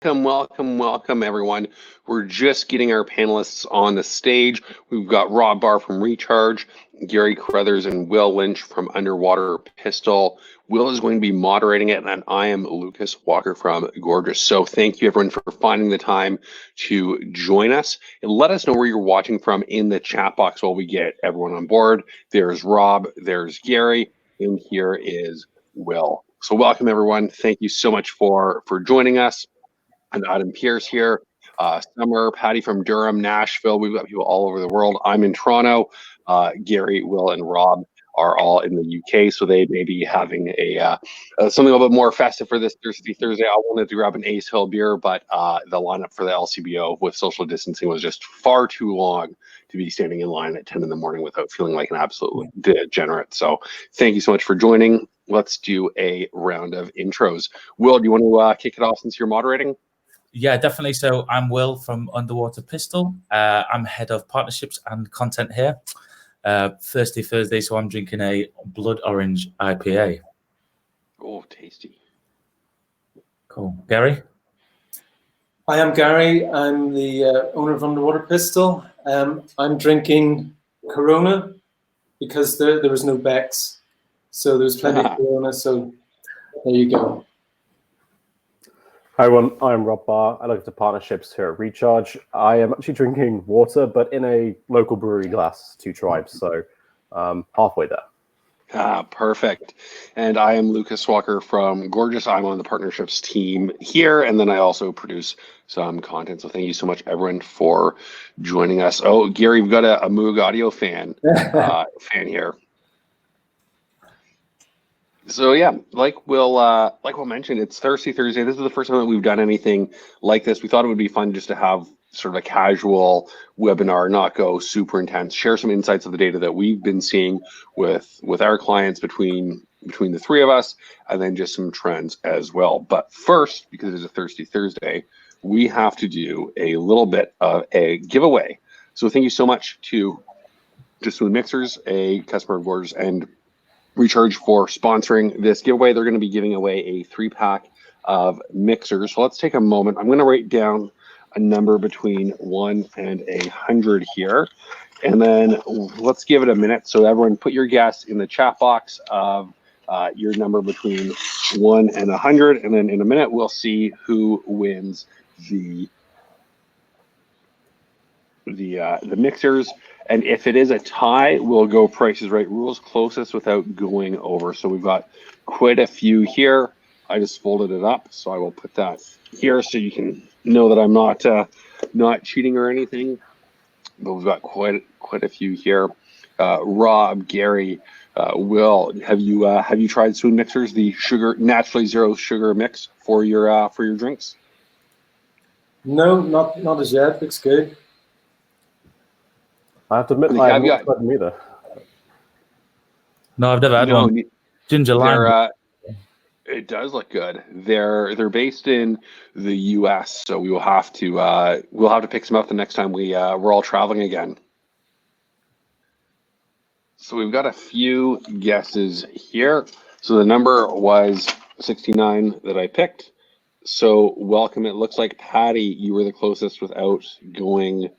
Welcome, everyone. We're just getting our panelists on the stage. We've got Rob Barr from Recharge, Gary Carruthers, and Will Lynch from Underwaterpistol. Will is going to be moderating it, and I am Lucas Walker from Gorgias. So thank you, everyone, for finding the time to join us. And let us know where you're watching from in the chat box while we get everyone on board. There's Rob, there's Gary, and here is Will. So welcome, everyone. Thank you so much for joining us. And Adam Pierce here, Summer, Patty from Durham, Nashville. We've got people all over the world. I'm in Toronto. Gary, Will, and Rob are all in the UK, so they may be having a something a little bit more festive for this Thursday. I wanted to grab an Ace Hill beer, but the lineup for the LCBO with social distancing was just far too long to be standing in line at 10 in the morning without feeling like an absolute degenerate. So thank you so much for joining. Let's do a round of intros. Will, do you want to kick it off since you're moderating? Yeah, definitely. So I'm Will from Underwaterpistol. I'm head of partnerships and content here. Thursday, so I'm drinking a blood orange IPA. Oh, tasty. Cool. Gary? Hi, I'm Gary. I'm the owner of Underwaterpistol. I'm drinking Corona because there was no Bex. So there's plenty of Corona, so there you go. Hi everyone, I'm Rob Barr. I look after partnerships here at Recharge. I am actually drinking water, but in a local brewery glass, Two Tribes, so halfway there. Perfect. And I am Lucas Walker from Gorgias. I'm on the partnerships team here, and then I also produce some content. So thank you so much, everyone, for joining us. Oh, Gary, we've got a Moog Audio fan here. So yeah, like Will mentioned, it's Thursday. This is the first time that we've done anything like this. We thought it would be fun just to have sort of a casual webinar, not go super intense, share some insights of the data that we've been seeing with our clients between the three of us, and then just some trends as well. But first, because it's a Thirsty Thursday, we have to do a little bit of a giveaway. So thank you so much to Smooth Mixers, a customer of Gorgias, and Recharge for sponsoring this giveaway. They're going to be giving away a 3-pack of mixers. So let's take a moment. I'm going to write down a number between 1 and 100 here, and then let's give it a minute. So everyone, put your guess in the chat box of your number between 1 and 100, and then in a minute we'll see who wins the mixers. And if it is a tie, we'll go Price is Right rules, closest without going over. So we've got quite a few here. I just folded it up, so I will put that here so you can know that I'm not cheating or anything. But we've got quite a few here. Rob, Gary, Will, have you tried Spoon Mixers, the naturally zero sugar mix for your drinks? No, not as yet. Looks good. I have to admit, I haven't tried them either. No, I've never had one. Ginger lime. It does look good. They're based in the U.S., so we'll have to pick some up the next time we're all traveling again. So we've got a few guesses here. So the number was 69 that I picked. So welcome. It looks like Patty, you were the closest without going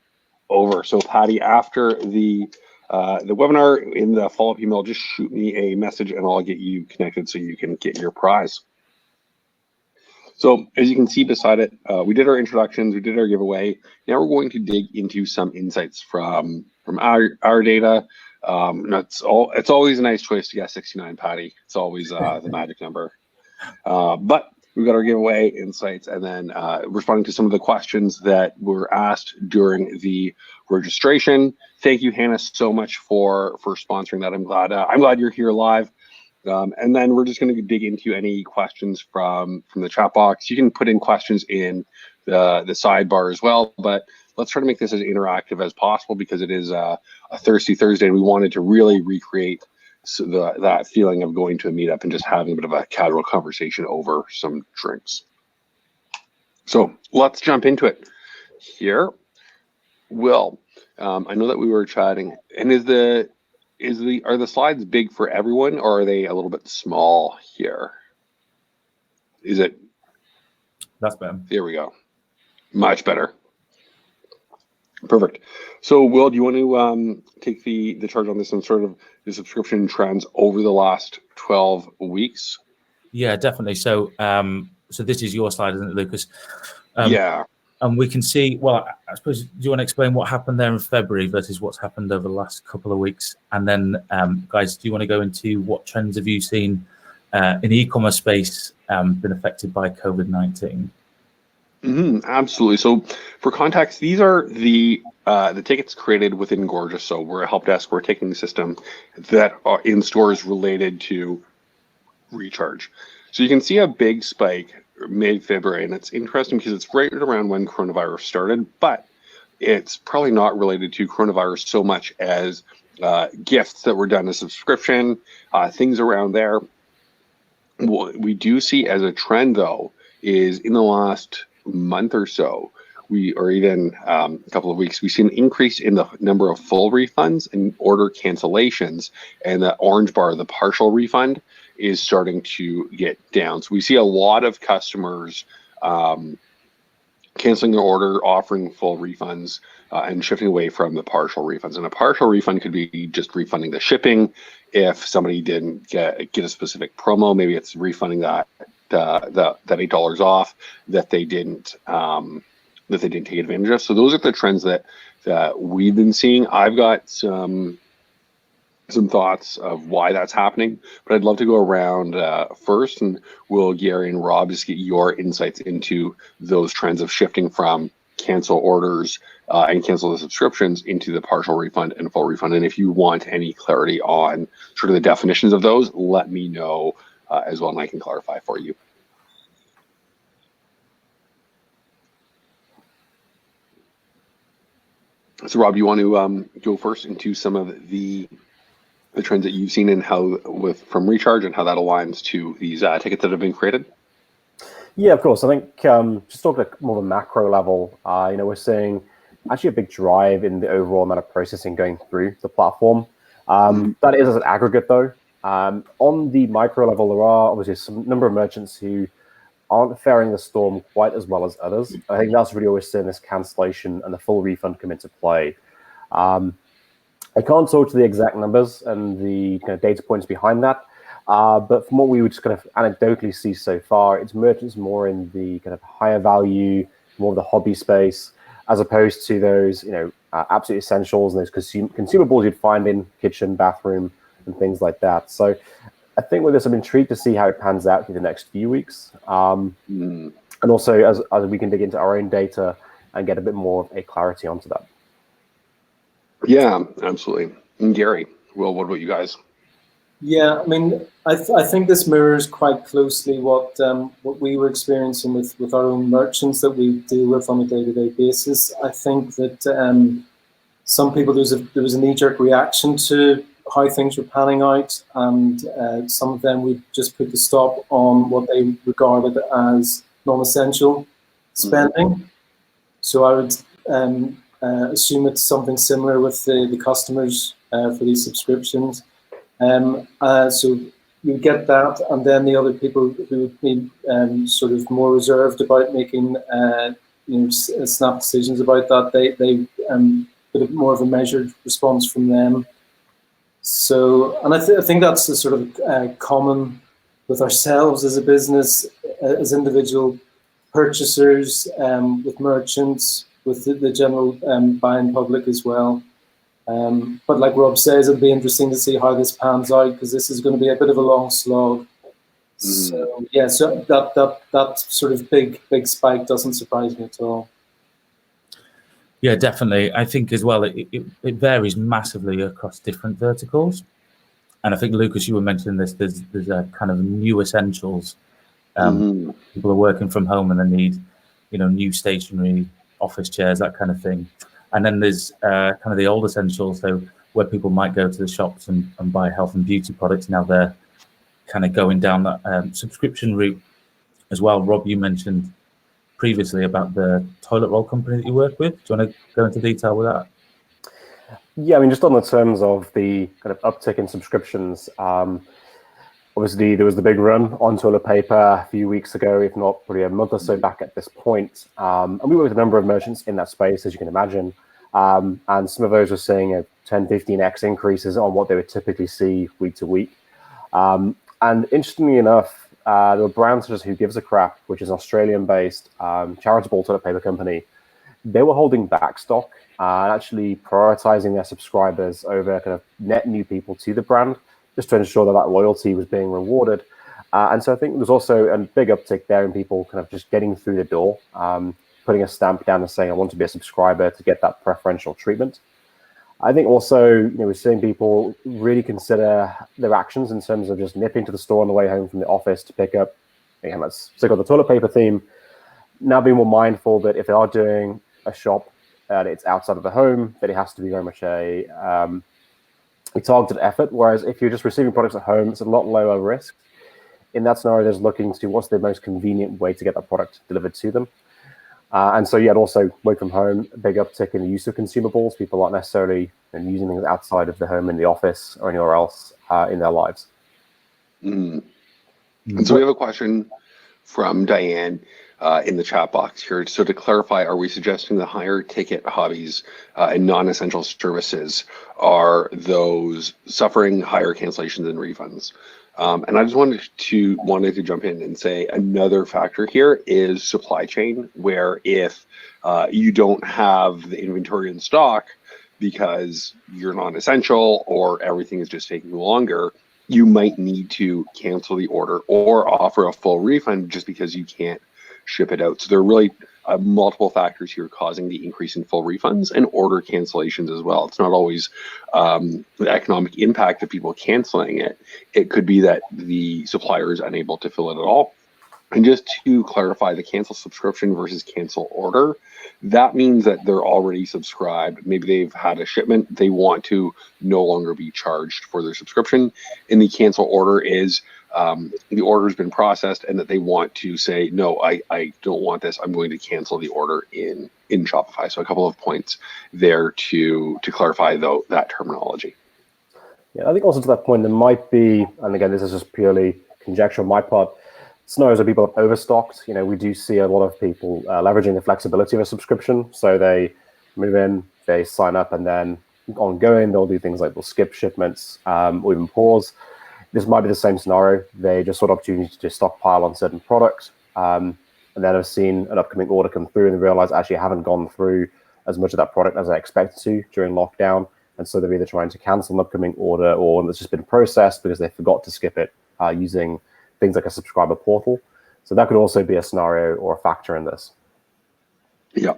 over. So Patty, after the webinar, in the follow-up email, just shoot me a message and I'll get you connected so you can get your prize. So as you can see beside it, we did our introductions, we did our giveaway. Now we're going to dig into some insights from our data. It's always a nice choice to guess 69, Patty. It's always the magic number. But we've got our giveaway insights, and then responding to some of the questions that were asked during the registration. Thank you, Hannah, so much for sponsoring that. I'm glad you're here live. And then we're just going to dig into any questions from the chat box. You can put in questions in the sidebar as well, but let's try to make this as interactive as possible because it is a Thirsty Thursday, and we wanted to really recreate that feeling of going to a meetup and just having a bit of a casual conversation over some drinks. So let's jump into it here. Will, I know that we were chatting, and are the slides big for everyone, or are they a little bit small here? Is it? That's better. There we go. Much better. Perfect. So, Will, do you want to take the charge on this and sort of the subscription trends over the last 12 weeks? Yeah, definitely. So, so this is your slide, isn't it, Lucas? Yeah. And we can see, well, I suppose, do you want to explain what happened there in February versus what's happened over the last couple of weeks? And then, guys, do you want to go into what trends have you seen in the e-commerce space been affected by COVID-19? Absolutely. So for context, these are the tickets created within Gorgias. So we're a help desk, we're a ticketing system that are in stores related to recharge. So you can see a big spike mid-February, and it's interesting because it's right around when coronavirus started, but it's probably not related to coronavirus so much as gifts that were done as subscription, things around there. What we do see as a trend, though, is in the last month or so, or even a couple of weeks, we've seen an increase in the number of full refunds and order cancellations, and the orange bar, the partial refund, is starting to get down. So we see a lot of customers canceling their order, offering full refunds, and shifting away from the partial refunds. And a partial refund could be just refunding the shipping. If somebody didn't get a specific promo, maybe it's refunding that $8 off that they didn't take advantage of. So those are the trends that we've been seeing. I've got some thoughts of why that's happening, but I'd love to go around first, and will Gary and Rob just get your insights into those trends of shifting from cancel orders and cancel the subscriptions into the partial refund and full refund. And if you want any clarity on sort of the definitions of those, let me know as well, and I can clarify for you. So Rob, you want to go first into some of the trends that you've seen and how from recharge and how that aligns to these tickets that have been created? Yeah, of course. I think just talking at more of a macro level, we're seeing actually a big drive in the overall amount of processing going through the platform. That is as an aggregate, though. On the micro level, there are obviously some number of merchants who aren't faring the storm quite as well as others. I think that's really always seeing this cancellation and the full refund come into play. I can't talk to the exact numbers and the kind of data points behind that, but from what we would just kind of anecdotally see so far, it's merchants more in the kind of higher value, more of the hobby space, as opposed to those absolute essentials and those consumables you'd find in kitchen, bathroom, and things like that. So I think with this, I'm intrigued to see how it pans out through the next few weeks, and also as we can dig into our own data and get a bit more of a clarity onto that. Yeah, absolutely. And Gary, well, what about you guys? Yeah, I mean, I think this mirrors quite closely what we were experiencing with our own merchants that we deal with on a day-to-day basis. I think that some people, there was a knee-jerk reaction to how things were panning out, and some of them would just put the stop on what they regarded as non-essential spending. So I would assume it's something similar with the customers for these subscriptions. So you get that, and then the other people who would be sort of more reserved about making snap decisions about that, they bit more of a measured response from them. So, and I think that's the sort of common with ourselves as a business, as individual purchasers, with merchants, with the general buying public as well. But like Rob says, it'll be interesting to see how this pans out, because this is going to be a bit of a long slog. So yeah, so that sort of big spike doesn't surprise me at all. Yeah, definitely. I think as well, it varies massively across different verticals. And I think, Lucas, you were mentioning this, there's a kind of new essentials. People are working from home and they need, new stationery, office chairs, that kind of thing. And then there's kind of the old essentials, so where people might go to the shops and buy health and beauty products. Now they're kind of going down that subscription route as well. Rob, you mentioned previously about the toilet roll company that you work with. Do you want to go into detail with that? Yeah, I mean, just on the terms of the kind of uptick in subscriptions, Obviously, there was the big run on toilet paper a few weeks ago, if not probably a month or so back at this point. And we work with a number of merchants in that space, as you can imagine. And some of those were seeing a 10, 15x increases on what they would typically see week to week. And interestingly enough, there were brands such as Who Gives a Crap, which is an Australian-based charitable toilet paper company. They were holding back stock and actually prioritizing their subscribers over kind of net new people to the brand, just to ensure that loyalty was being rewarded. And so I think there's also a big uptick there in people kind of just getting through the door, putting a stamp down and saying, I want to be a subscriber to get that preferential treatment. I think also, we're seeing people really consider their actions in terms of just nipping to the store on the way home from the office to pick up, again, let's stick on the toilet paper theme, now being more mindful that if they are doing a shop and it's outside of the home, that it has to be very much a targeted effort. Whereas if you're just receiving products at home, it's a lot lower risk. In that scenario, there's looking to what's the most convenient way to get that product delivered to them. And so, yeah, also work from home, a big uptick in the use of consumables. People aren't necessarily using things outside of the home in the office or anywhere else in their lives. And so we have a question from Diane in the chat box here. So to clarify, are we suggesting the higher ticket hobbies and non-essential services are those suffering higher cancellations and refunds? And I just wanted to jump in and say another factor here is supply chain, where if you don't have the inventory in stock because you're non-essential or everything is just taking longer, you might need to cancel the order or offer a full refund just because you can't ship it out. So there are really multiple factors here causing the increase in full refunds and order cancellations as well. It's not always the economic impact of people canceling it. It could be that the supplier is unable to fill it at all. And just to clarify, the cancel subscription versus cancel order, that means that they're already subscribed. Maybe they've had a shipment. They want to no longer be charged for their subscription. And the cancel order is the order has been processed and that they want to say, no, I don't want this. I'm going to cancel the order in Shopify. So a couple of points there to clarify, though, that terminology. Yeah, I think also to that point, there might be, and again, this is just purely conjecture on my part, scenarios where people have overstocked. We do see a lot of people leveraging the flexibility of a subscription. So they move in, they sign up, and then ongoing, they'll do things like they'll skip shipments or even pause. This might be the same scenario. They just saw an opportunity to just stockpile on certain products, and then have seen an upcoming order come through and realize actually I haven't gone through as much of that product as I expected to during lockdown. And so they're either trying to cancel an upcoming order or one that's just been processed because they forgot to skip it using things like a subscriber portal. So that could also be a scenario or a factor in this. Yeah,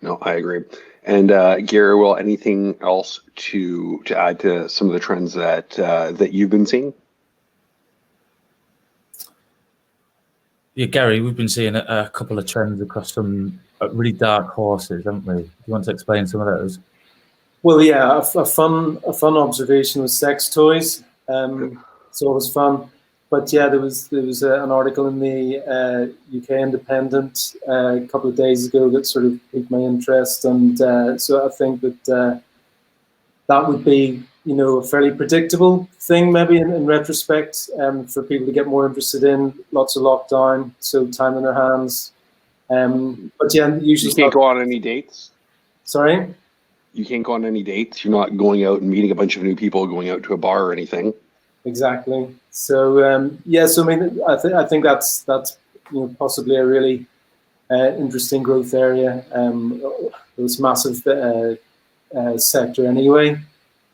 no, I agree. And Gary, Will, anything else to add to some of the trends that you've been seeing? Yeah, Gary, we've been seeing a couple of trends across some really dark horses, haven't we? Do you want to explain some of those? Well, yeah, a fun observation was sex toys. It's always fun. But yeah, there was an article in the UK Independent a couple of days ago that sort of piqued my interest, and so I think that that would be a fairly predictable thing maybe in retrospect for people to get more interested in. Lots of lockdown, so time in their hands. But yeah, usually you can't go on any dates. Sorry, you can't go on any dates. You're not going out and meeting a bunch of new people, going out to a bar or anything. Exactly. So yeah, so I mean, I think that's possibly a really interesting growth area. It was massive sector anyway.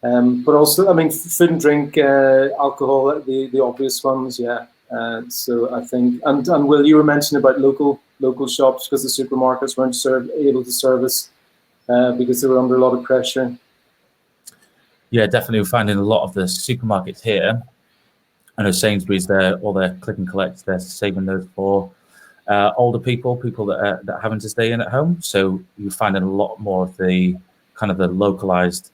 But also, I mean, food and drink, alcohol, the obvious ones, yeah. So I think, and Will, you were mentioning about local shops because the supermarkets weren't able to service because they were under a lot of pressure. Yeah, definitely. We're finding a lot of the supermarkets here. I know Sainsbury's, all their click and collect, they're saving those for older people that are having to stay in at home. So you're finding a lot more of the kind of the localized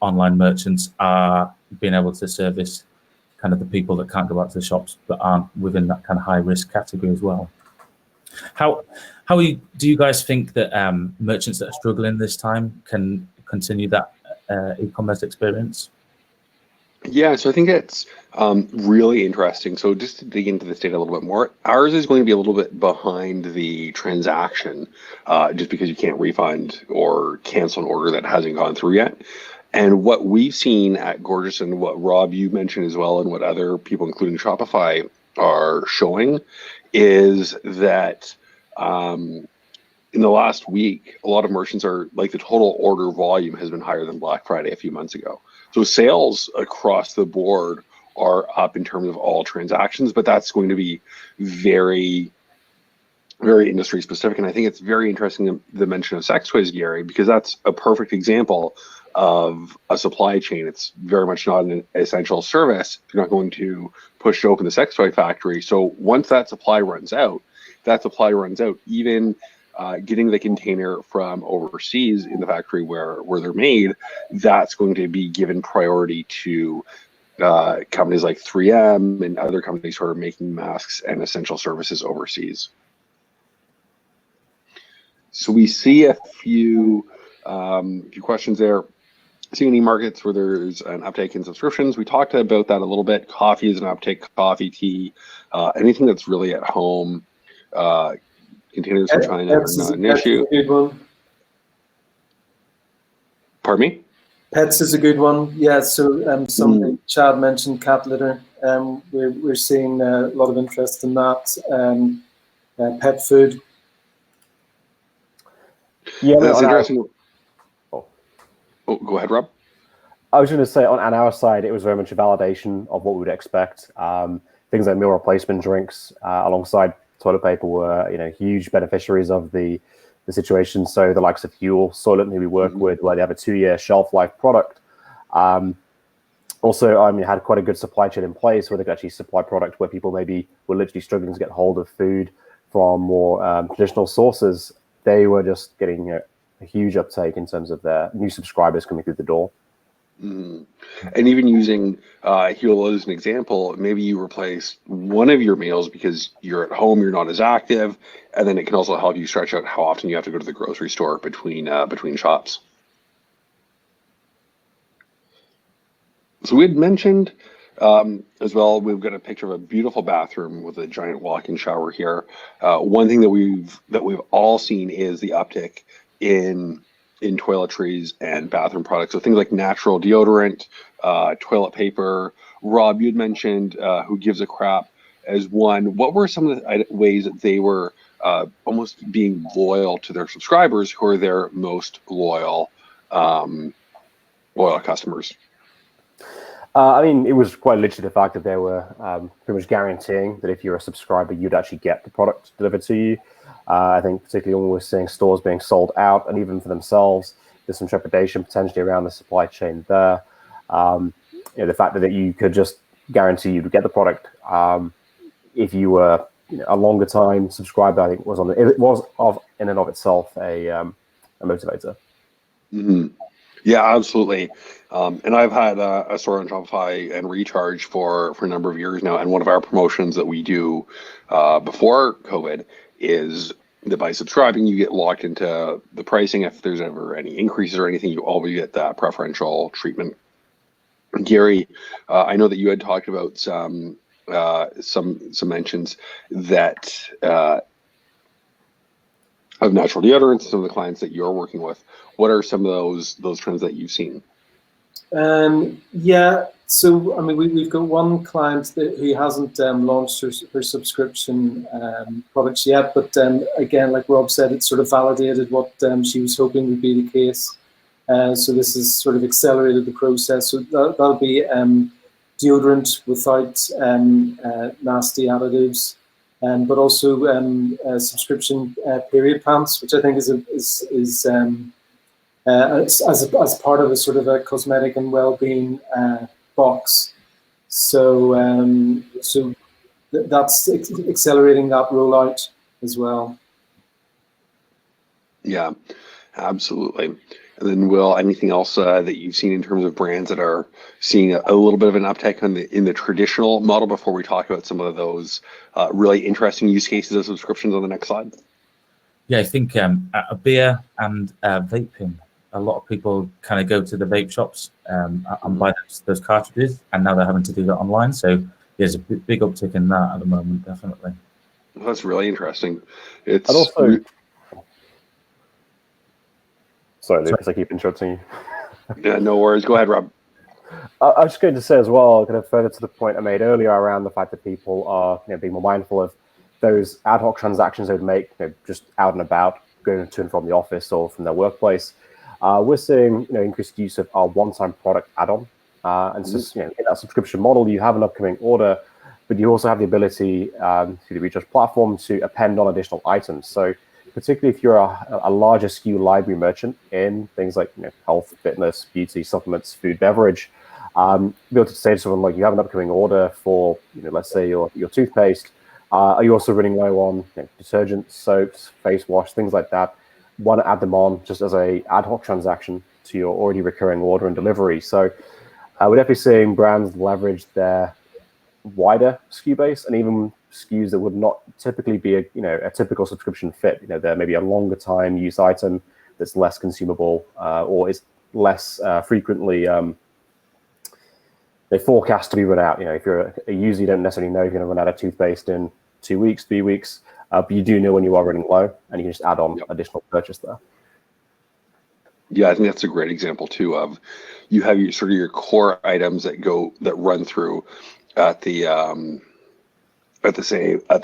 online merchants are being able to service kind of the people that can't go out to the shops but aren't within that kind of high risk category as well. How do you guys think that merchants that are struggling this time can continue that e-commerce experience? Yeah, so I think it's really interesting. So just to dig into this data a little bit more, ours is going to be a little bit behind the transaction, just because you can't refund or cancel an order that hasn't gone through yet. And what we've seen at Gorgias and what Rob, you mentioned as well, and what other people, including Shopify, are showing is that in the last week, a lot of merchants are like the total order volume has been higher than Black Friday a few months ago. So sales across the board are up in terms of all transactions, but that's going to be very, very industry specific. And I think it's very interesting the mention of sex toys, Gary, because that's a perfect example of a supply chain. It's very much not an essential service. You're not going to push to open the sex toy factory. So once that supply runs out, even getting the container from overseas in the factory where they're made, that's going to be given priority to companies like 3M and other companies who are making masks and essential services overseas. So we see a few questions there. See any markets where there's an uptake in subscriptions? We talked about that a little bit. Coffee is an uptake, coffee, tea, anything that's really at home. Containers from China are not an issue. Pets is a good one. Pardon me? Pets is a good one. Yeah, so somebody, Chad mentioned cat litter. We're seeing a lot of interest in that. Pet food. Yeah, that's interesting. Oh, go ahead, Rob. I was going to say on our side, it was very much a validation of what we would expect. Things like meal replacement drinks alongside toilet paper were, huge beneficiaries of the situation. So the likes of Huel, Soylent, who we work with, where they have a 2-year shelf life product. Also, had quite a good supply chain in place where they could actually supply product where people maybe were literally struggling to get hold of food from more traditional sources. They were just getting a huge uptake in terms of their new subscribers coming through the door. And even using Huel as an example, maybe you replace one of your meals because you're at home, you're not as active, and then it can also help you stretch out how often you have to go to the grocery store between shops. So we had mentioned as well, we've got a picture of a beautiful bathroom with a giant walk-in shower here. One thing that we've all seen is the uptick in toiletries and bathroom products. So things like natural deodorant, toilet paper. Rob, you'd mentioned Who Gives a Crap as one. What were some of the ways that they were almost being loyal to their subscribers, who are their most loyal customers? It was quite literally the fact that they were pretty much guaranteeing that if you're a subscriber, you'd actually get the product delivered to you. I think particularly when we're seeing stores being sold out, and even for themselves, there's some trepidation potentially around the supply chain there. The fact that you could just guarantee you to get the product if you were a longer time subscriber, I think was in and of itself a motivator. Mm-hmm. Yeah, absolutely. And I've had a store on Shopify and Recharge for a number of years now. And one of our promotions that we do before COVID is that by subscribing, you get locked into the pricing. If there's ever any increases or anything, you always get that preferential treatment. Gary, I know that you had talked about some mentions that of natural deodorants, some of the clients that you're working with. What are some of those trends that you've seen? So we've got one client who hasn't launched her subscription products yet, but again, like Rob said, it sort of validated what she was hoping would be the case. So this has sort of accelerated the process. So that'll be deodorant without nasty additives, but also subscription period pants, which I think is as part of a sort of a cosmetic and well-being box. So that's accelerating that rollout as well. Yeah, absolutely. And then, Will, anything else that you've seen in terms of brands that are seeing a little bit of an uptake in the traditional model before we talk about some of those really interesting use cases of subscriptions on the next slide? Yeah, I think beer and vaping a lot of people kind of go to the vape shops and buy those cartridges, and now they're having to do that online. So there's a big uptick in that at the moment, definitely. Well, that's really interesting. It's And also, sorry, Lucas, I keep interrupting you. yeah, no worries. Go ahead, Rob. I was just going to say as well, kind of further to the point I made earlier around the fact that people are being more mindful of those ad hoc transactions they would make just out and about, going to and from the office or from their workplace. We're seeing increased use of our one-time product add-on, and so in that subscription model, you have an upcoming order, but you also have the ability through the Recharge platform to append on additional items. So particularly if you're a larger SKU library merchant in things like health, fitness, beauty, supplements, food, beverage, be able to say to someone, like, you have an upcoming order for, let's say your toothpaste. Are you also running low on detergent, soaps, face wash, things like that? Want to add them on just as a ad hoc transaction to your already recurring order and delivery. So we're definitely seeing brands leverage their wider SKU base, and even SKUs that would not typically be a typical subscription fit. There may be a longer time use item that's less consumable or is less frequently they forecast to be run out. If you're a user, you don't necessarily know if you're going to run out of toothpaste in 2 weeks, 3 weeks, but you do know when you are running low, and you can just add on additional purchase there. Yeah, I think that's a great example too. Of you have your sort of your core items that run through at the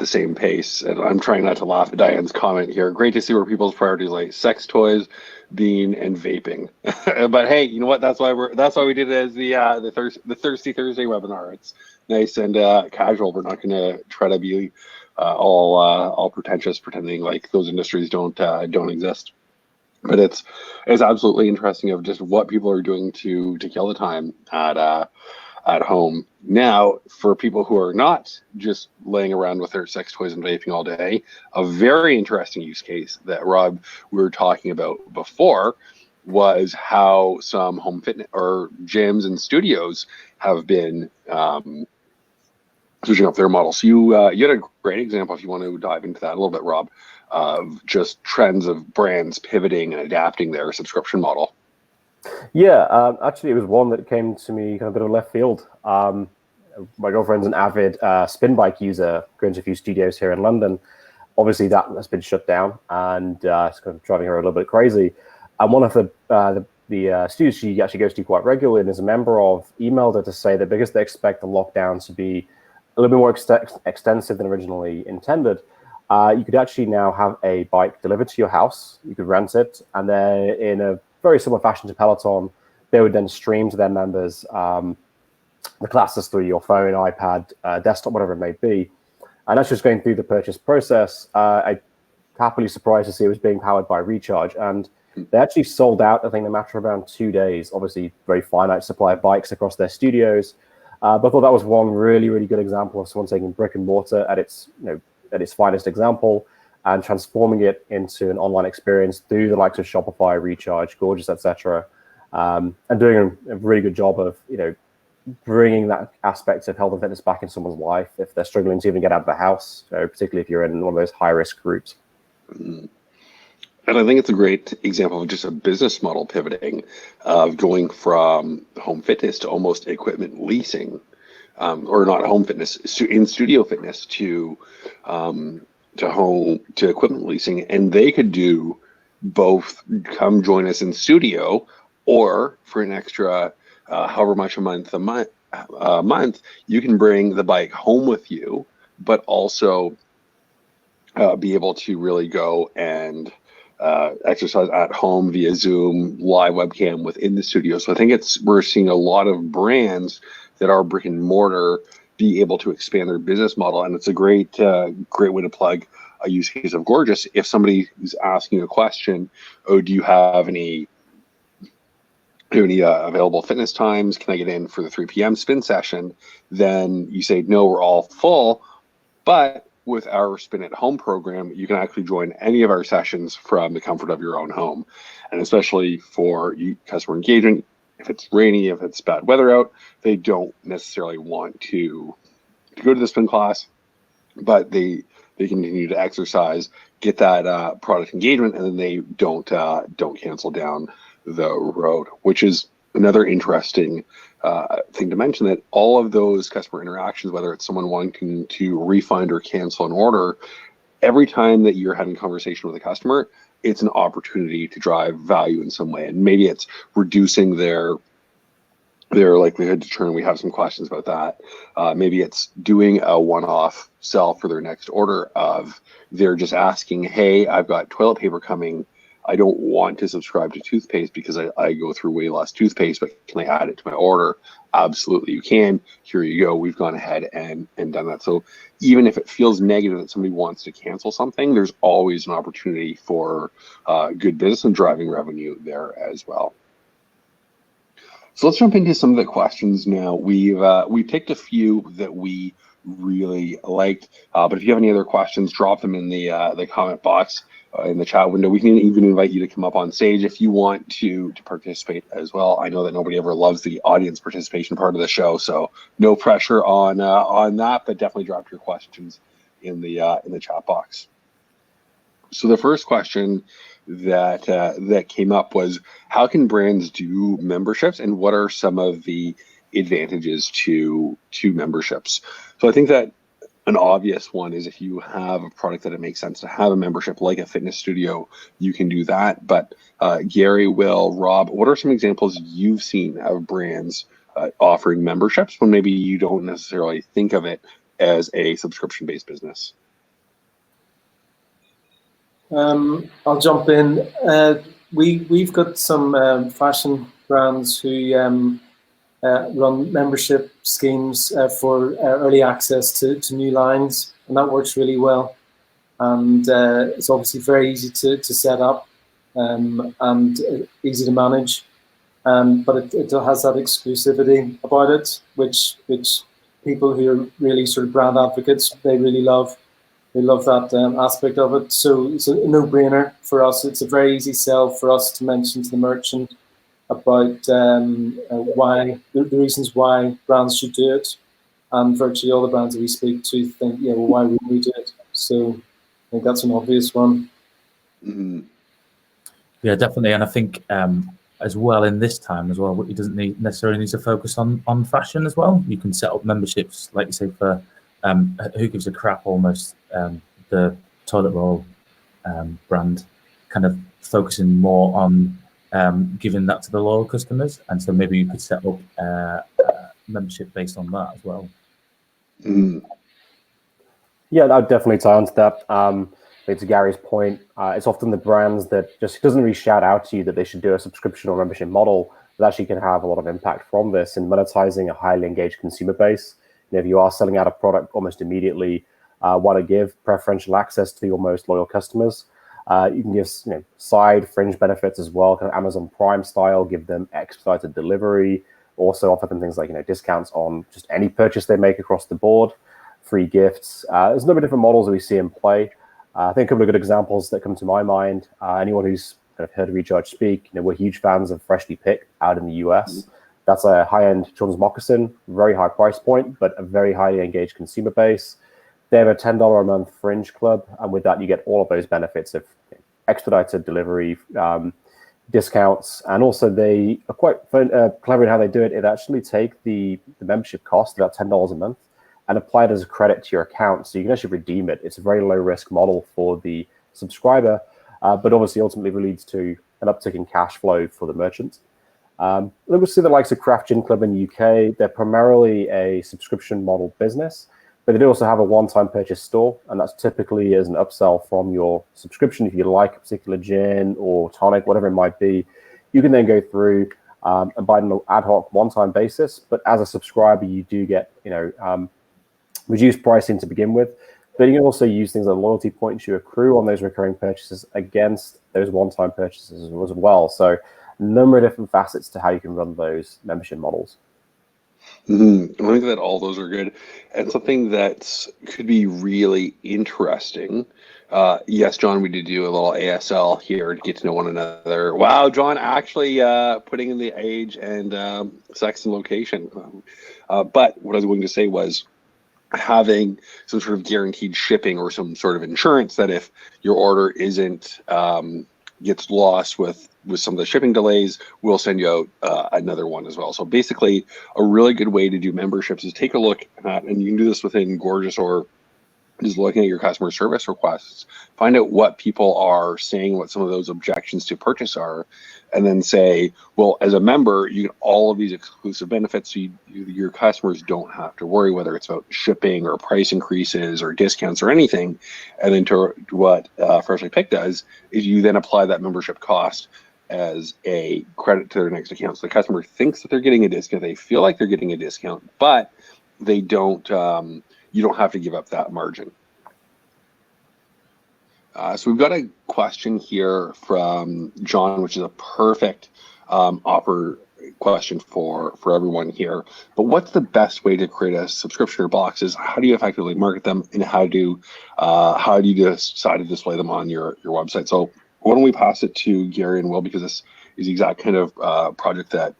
same pace. And I'm trying not to laugh at Diane's comment here. Great to see where people's priorities like sex toys, bean, and vaping. But hey, you know what? That's why we did it as the Thirsty Thursday webinar. It's nice and casual. We're not going to try to be all pretentious, pretending like those industries don't exist. But it's absolutely interesting of just what people are doing to kill the time at home. Now, for people who are not just laying around with their sex toys and vaping all day, a very interesting use case that, Rob, we were talking about before was how some home fitness or gyms and studios have been switching up their models. So you had a great example, if you want to dive into that a little bit, Rob, of just trends of brands pivoting and adapting their subscription model. Yeah, actually, it was one that came to me kind of a bit of left field. My girlfriend's an avid spin bike user, going to a few studios here in London. Obviously, that has been shut down, and it's kind of driving her a little bit crazy. And one of the studios she actually goes to quite regularly and is a member of emailed her to say that because they expect the lockdown to be a little bit more extensive than originally intended, you could actually now have a bike delivered to your house. You could rent it, and then in a very similar fashion to Peloton, they would then stream to their members the classes through your phone, iPad, desktop, whatever it may be. And that's just going through the purchase process. I'm happily surprised to see it was being powered by Recharge. And they actually sold out, I think, in a matter of around 2 days. Obviously, very finite supply of bikes across their studios. But I thought that was one really, really good example of someone taking brick and mortar at its finest example and transforming it into an online experience through the likes of Shopify, Recharge, Gorgias, etc., and doing a really good job of bringing that aspect of health and fitness back in someone's life if they're struggling to even get out of the house, particularly if you're in one of those high-risk groups. Mm-hmm. And I think it's a great example of just a business model pivoting, of going from home fitness to almost equipment leasing, or not home fitness, in studio fitness to equipment leasing. And they could do both, come join us in studio, or for an extra however much a month, you can bring the bike home with you, but also be able to really go and exercise at home via Zoom, live webcam within the studio. So I think we're seeing a lot of brands that are brick and mortar be able to expand their business model, and it's a great way to plug a use case of Gorgias. If somebody is asking a question, do you have any available fitness times? Can I get in for the 3 p.m. spin session? Then you say, no, we're all full. But with our Spin at Home program, you can actually join any of our sessions from the comfort of your own home. And especially for customer engagement, if it's rainy, if it's bad weather out, they don't necessarily want to go to the spin class, but they continue to exercise, get that product engagement, and then they don't cancel down the road, which is another interesting thing to mention, that all of those customer interactions, whether it's someone wanting to refund or cancel an order, every time that you're having a conversation with a customer, it's an opportunity to drive value in some way. And maybe it's reducing their likelihood to churn. We have some questions about that. Maybe it's doing a one-off sell for their next order of they're just asking, hey, I've got toilet paper coming. I don't want to subscribe to toothpaste because I go through way less toothpaste, but can I add it to my order? Absolutely, you can. Here you go. We've gone ahead and done that. So even if it feels negative that somebody wants to cancel something, there's always an opportunity for good business and driving revenue there as well. So let's jump into some of the questions now. We picked a few that we really liked, but if you have any other questions, drop them in the comment box in the chat window. We can even invite you to come up on stage if you want to participate as well. I know that nobody ever loves the audience participation part of the show, so no pressure on that, but definitely drop your questions in the chat box. So the first question that came up was, how can brands do memberships, and what are some of the advantages to memberships? So I think that an obvious one is if you have a product that it makes sense to have a membership, like a fitness studio, you can do that. But Gary, Will, Rob, what are some examples you've seen of brands offering memberships when maybe you don't necessarily think of it as a subscription-based business? I'll jump in. We've got some fashion brands who run membership schemes for early access to new lines, and that works really well. And it's obviously very easy to set up and easy to manage. But it has that exclusivity about it, which people who are really sort of brand advocates, they really love. They love that aspect of it. So it's a no-brainer for us. It's a very easy sell for us to mention to the merchant about why the reasons why brands should do it, and virtually all the brands that we speak to think, well, why would we do it? So I think that's an obvious one. Mm-hmm. Yeah, definitely, and I think as well in this time as well, it doesn't necessarily need to focus on fashion as well. You can set up memberships, like you say, for who gives a crap almost, the toilet roll brand, kind of focusing more on giving that to the loyal customers, and so maybe you could set up a membership based on that as well. Mm. Yeah, that would definitely tie onto that. To Gary's point, it's often the brands that just doesn't really shout out to you that they should do a subscription or membership model that actually can have a lot of impact from this in monetizing a highly engaged consumer base. If you are selling out a product almost immediately, want to give preferential access to your most loyal customers. You can give side fringe benefits as well, kind of Amazon Prime style, give them expedited delivery, also offer them things like discounts on just any purchase they make across the board, free gifts. There's a number of different models that we see in play. I think a couple of good examples that come to my mind. Anyone who's kind of heard Recharge speak, we're huge fans of Freshly Picked out in the US. That's a high-end children's moccasin, very high price point, but a very highly engaged consumer base. They have a $10 a month fringe club, and with that, you get all of those benefits of expedited delivery, discounts, and also they are quite clever in how they do it. It actually take the membership cost, about $10 a month, and apply it as a credit to your account, so you can actually redeem it. It's a very low-risk model for the subscriber, but obviously ultimately leads to an uptick in cash flow for the merchant. Then we'll see the likes of Craft Gin Club in the UK. They're primarily a subscription model business, but they do also have a one-time purchase store, and that's typically as an upsell from your subscription. If you like a particular gin or tonic, whatever it might be, you can then go through and buy it on an ad hoc one-time basis. But as a subscriber, you do get reduced pricing to begin with. But you can also use things like loyalty points you accrue on those recurring purchases against those one-time purchases as well. So a number of different facets to how you can run those membership models. Mm-hmm. I think that all those are good, and something that could be really interesting. Yes, John, we did do a little ASL here to get to know one another. Wow, John actually putting in the age and sex and location. But what I was going to say was having some sort of guaranteed shipping or some sort of insurance that if your order isn't gets lost with some of the shipping delays, we'll send you out another one as well. So basically, a really good way to do memberships is take a look at, and you can do this within Gorgias or just looking at your customer service requests, find out what people are saying, what some of those objections to purchase are, and then say, well, as a member, you get all of these exclusive benefits, so your customers don't have to worry whether it's about shipping or price increases or discounts or anything. And then to what Freshly Picked does is you then apply that membership cost as a credit to their next account. So the customer thinks that they're getting a discount, they feel like they're getting a discount, but they don't. You don't have to give up that margin. So we've got a question here from John, which is a perfect question for everyone here. But what's the best way to create a subscription or boxes? How do you effectively market them, and how do you decide to display them on your website? So why don't we pass it to Gary and Will, because this is the exact kind of project that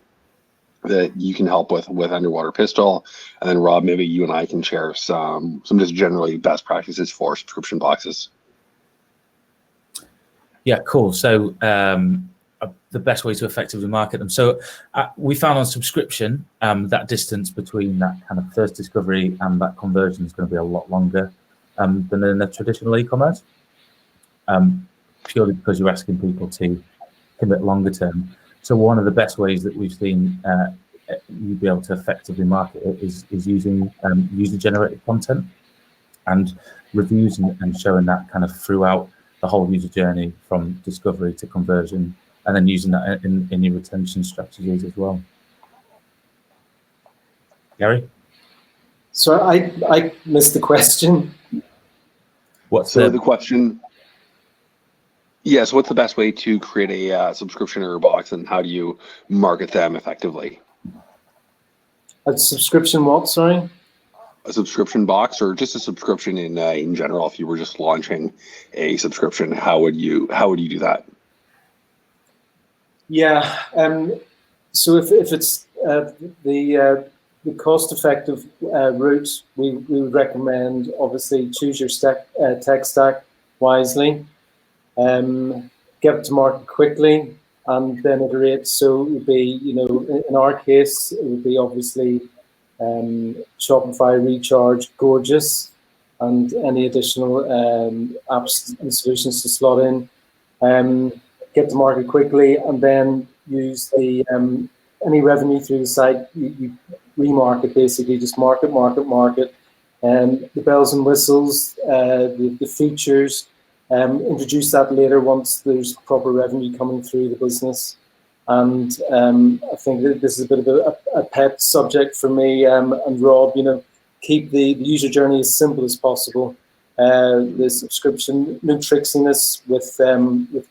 you can help with Underwaterpistol, and then Rob, maybe you and I can share some just generally best practices for subscription boxes. Yeah, cool. So the best way to effectively market them. So we found on subscription that distance between that kind of first discovery and that conversion is going to be a lot longer than in a traditional e-commerce, purely because you're asking people to commit longer term. So one of the best ways that we've seen you be able to effectively market it is using user-generated content and reviews and showing that kind of throughout the whole user journey from discovery to conversion, and then using that in your retention strategies as well. Gary? So I missed the question. The question? Yeah, so what's the best way to create a subscription or a box, and how do you market them effectively? A subscription what, sorry? A subscription box, or just a subscription in general. If you were just launching a subscription, how would you do that? Yeah, so if it's the cost-effective route, we would recommend, obviously, choose your tech stack wisely, get it to market quickly, and then iterate. So it would be, in our case, it would be obviously Shopify, Recharge, Gorgias, and any additional apps and solutions to slot in. Get to market quickly, and then use the any revenue through the site. You remarket, basically, just market. The bells and whistles, the features. Introduce that later once there's proper revenue coming through the business. And I think that this is a bit of a pet subject for me and Rob. Keep the user journey as simple as possible. The subscription, no tricksiness with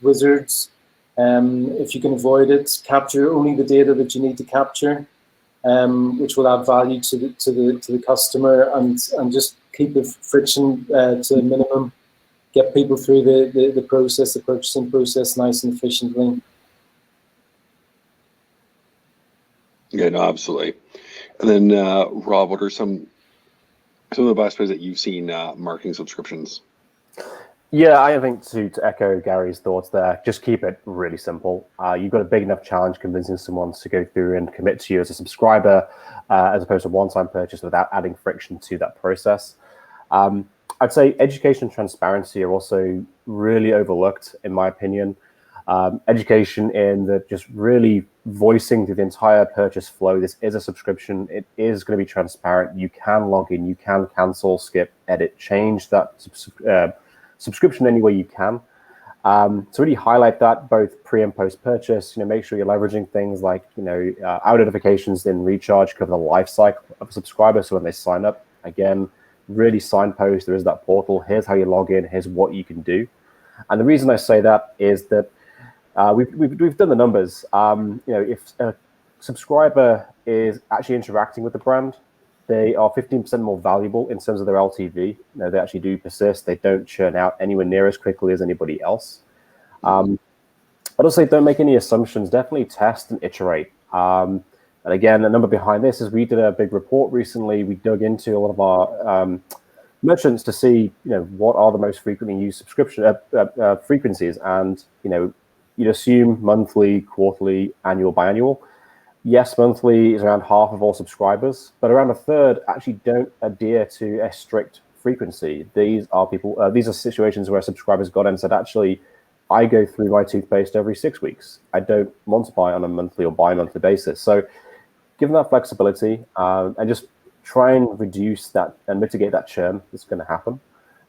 wizards. If you can avoid it, capture only the data that you need to capture, which will add value to the customer, and just keep the friction to a minimum. Get people through the process, the purchasing process, nice and efficiently. Yeah, no, absolutely. And then Rob, what are some of the best ways that you've seen marketing subscriptions? Yeah, I think to echo Gary's thoughts there, just keep it really simple. You've got a big enough challenge convincing someone to go through and commit to you as a subscriber, as opposed to one-time purchase, without adding friction to that process. I'd say education and transparency are also really overlooked, in my opinion. Education in the just really voicing through the entire purchase flow. This is a subscription. It is going to be transparent. You can log in, you can cancel, skip, edit, change that subscription any way you can. To really highlight that both pre and post purchase, make sure you're leveraging things like, our notifications in Recharge cover the life cycle of a subscriber. So when they sign up, again, really signpost, there is that portal. Here's how you log in. Here's what you can do. And the reason I say that is that we've done the numbers. If a subscriber is actually interacting with the brand, they are 15% more valuable in terms of their LTV. They actually do persist. They don't churn out anywhere near as quickly as anybody else. I'd also say don't make any assumptions. Definitely test and iterate. And again, the number behind this is we did a big report recently. We dug into a lot of our merchants to see, what are the most frequently used subscription frequencies, and you'd assume monthly, quarterly, annual, biannual. Yes, monthly is around half of all subscribers, but around a third actually don't adhere to a strict frequency. These are situations where subscribers got in and said, actually, I go through my toothpaste every 6 weeks. I don't want to buy on a monthly or bi-monthly basis. So given that flexibility and just try and reduce that and mitigate that churn that's going to happen.